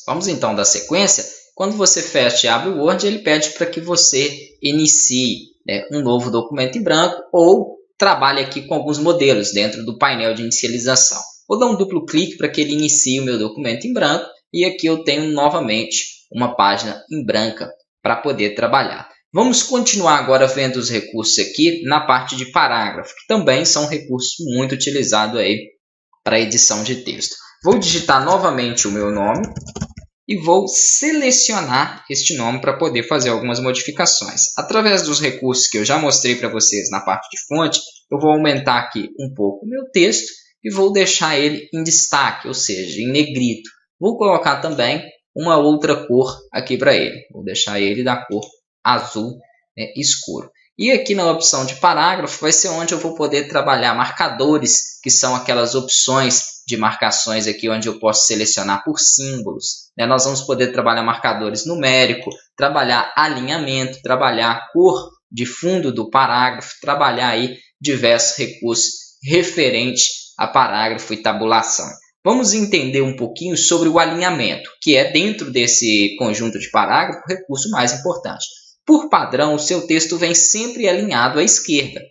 Vamos então dar sequência. Quando você fecha e abre o Word, ele pede para que você inicie, né, um novo documento em branco ou trabalhe aqui com alguns modelos dentro do painel de inicialização. Vou dar um duplo clique para que ele inicie o meu documento em branco e aqui eu tenho novamente uma página em branca para poder trabalhar. Vamos continuar agora vendo os recursos aqui na parte de parágrafo, que também são recursos muito utilizados aí para edição de texto. Vou digitar novamente o meu nome e vou selecionar este nome para poder fazer algumas modificações. Através dos recursos que eu já mostrei para vocês na parte de fonte, eu vou aumentar aqui um pouco o meu texto e vou deixar ele em destaque, ou seja, em negrito. Vou colocar também uma outra cor aqui para ele. Vou deixar ele da cor azul, né, escuro. E aqui na opção de parágrafo vai ser onde eu vou poder trabalhar marcadores, que são aquelas opções de marcações aqui onde eu posso selecionar por símbolos. Né? Nós vamos poder trabalhar marcadores numéricos, trabalhar alinhamento, trabalhar cor de fundo do parágrafo, trabalhar aí diversos recursos referentes a parágrafo e tabulação. Vamos entender um pouquinho sobre o alinhamento, que é dentro desse conjunto de parágrafo o recurso mais importante. Por padrão, o seu texto vem sempre alinhado à esquerda.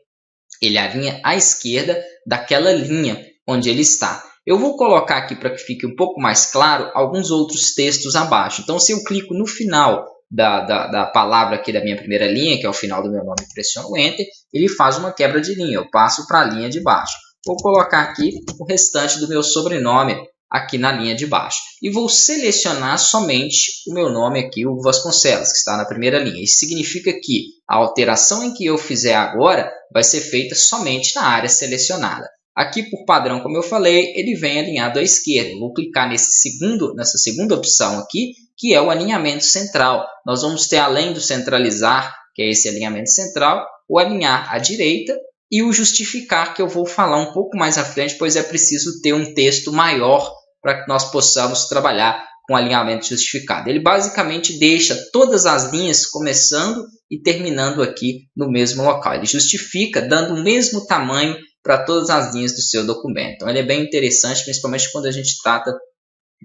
Ele alinha à esquerda daquela linha onde ele está. Eu vou colocar aqui para que fique um pouco mais claro alguns outros textos abaixo. Então, se eu clico no final da palavra aqui da minha primeira linha, que é o final do meu nome, e pressiono Enter, ele faz uma quebra de linha. Eu passo para a linha de baixo. Vou colocar aqui o restante do meu sobrenome aqui na linha de baixo. E vou selecionar somente o meu nome aqui, o Vasconcelos, que está na primeira linha. Isso significa que a alteração em que eu fizer agora vai ser feita somente na área selecionada. Aqui, por padrão, como eu falei, ele vem alinhado à esquerda. Vou clicar nessa segunda opção aqui, que é o alinhamento central. Nós vamos ter, além do centralizar, que é esse alinhamento central, o alinhar à direita e o justificar, que eu vou falar um pouco mais à frente, pois é preciso ter um texto maior para que nós possamos trabalhar com alinhamento justificado. Ele basicamente deixa todas as linhas começando e terminando aqui no mesmo local. Ele justifica dando o mesmo tamanho para todas as linhas do seu documento. Então, ele é bem interessante, principalmente quando a gente trata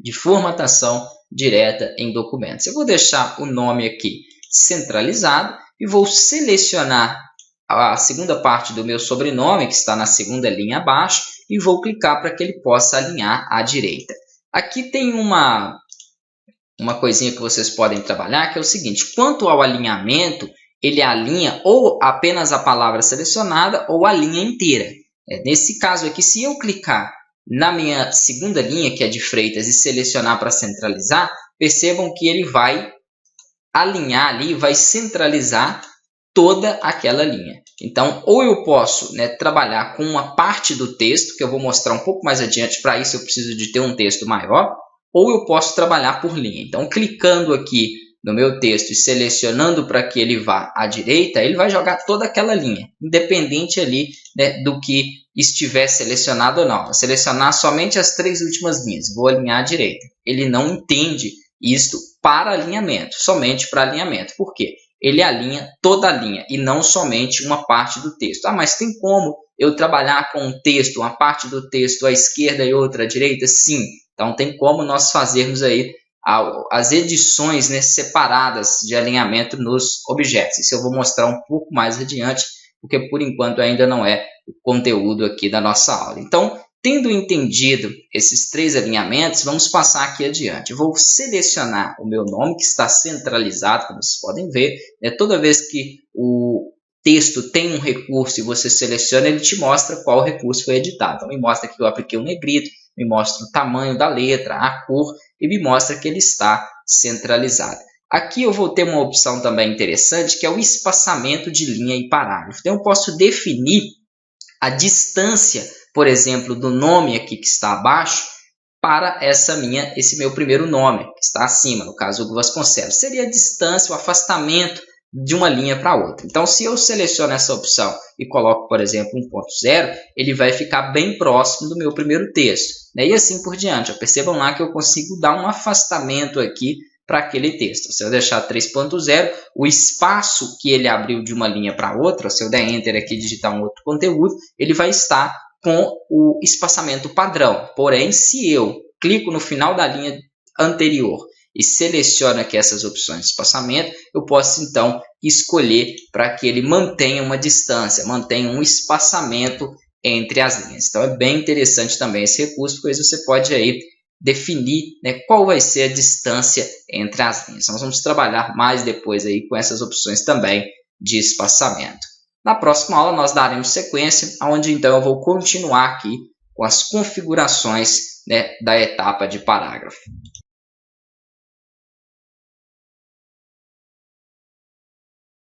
de formatação direta em documentos. Eu vou deixar o nome aqui centralizado e vou selecionar a segunda parte do meu sobrenome, que está na segunda linha abaixo, e vou clicar para que ele possa alinhar à direita. Aqui tem uma coisinha que vocês podem trabalhar, que é o seguinte: quanto ao alinhamento, ele alinha ou apenas a palavra selecionada ou a linha inteira. Nesse caso aqui, se eu clicar na minha segunda linha, que é de Freitas, e selecionar para centralizar, percebam que ele vai alinhar ali, vai centralizar toda aquela linha. Então, ou eu posso, né, trabalhar com uma parte do texto, que eu vou mostrar um pouco mais adiante. Para isso eu preciso de ter um texto maior, ou eu posso trabalhar por linha. Então, clicando aqui no meu texto e selecionando para que ele vá à direita, ele vai jogar toda aquela linha, independente ali, né, do que estiver selecionado ou não. Vou selecionar somente as 3 últimas linhas, vou alinhar à direita. Ele não entende isto para alinhamento, somente para alinhamento. Por quê? Ele alinha toda a linha e não somente uma parte do texto. Ah, mas tem como eu trabalhar com um texto, uma parte do texto à esquerda e outra à direita? Sim. Então, tem como nós fazermos aí as edições, né, separadas de alinhamento nos objetos. Isso eu vou mostrar um pouco mais adiante, porque por enquanto ainda não é o conteúdo aqui da nossa aula. Então, tendo entendido esses 3 alinhamentos, vamos passar aqui adiante. Eu vou selecionar o meu nome, que está centralizado, como vocês podem ver. Toda vez que o texto tem um recurso e você seleciona, ele te mostra qual recurso foi editado. Então, me mostra que eu apliquei um negrito, me mostra o tamanho da letra, a cor, e me mostra que ele está centralizado. Aqui eu vou ter uma opção também interessante, que é o espaçamento de linha e parágrafo. Então, eu posso definir a distância, por exemplo, do nome aqui que está abaixo para esse meu primeiro nome, que está acima, no caso Hugo Vasconcelos. Seria a distância, o afastamento de uma linha para outra. Então, se eu seleciono essa opção e coloco, por exemplo, 1.0, ele vai ficar bem próximo do meu primeiro texto, né? E assim por diante. Percebam lá que eu consigo dar um afastamento aqui para aquele texto. Se eu deixar 3.0, o espaço que ele abriu de uma linha para outra, se eu der Enter aqui e digitar um outro conteúdo, ele vai estar com o espaçamento padrão. Porém, se eu clico no final da linha anterior e seleciono aqui essas opções de espaçamento, eu posso então escolher para que ele mantenha uma distância, mantenha um espaçamento entre as linhas. Então é bem interessante também esse recurso, pois você pode aí definir, né, qual vai ser a distância entre as linhas. Nós vamos trabalhar mais depois aí com essas opções também de espaçamento. Na próxima aula nós daremos sequência, onde então eu vou continuar aqui com as configurações, né, da etapa de parágrafo.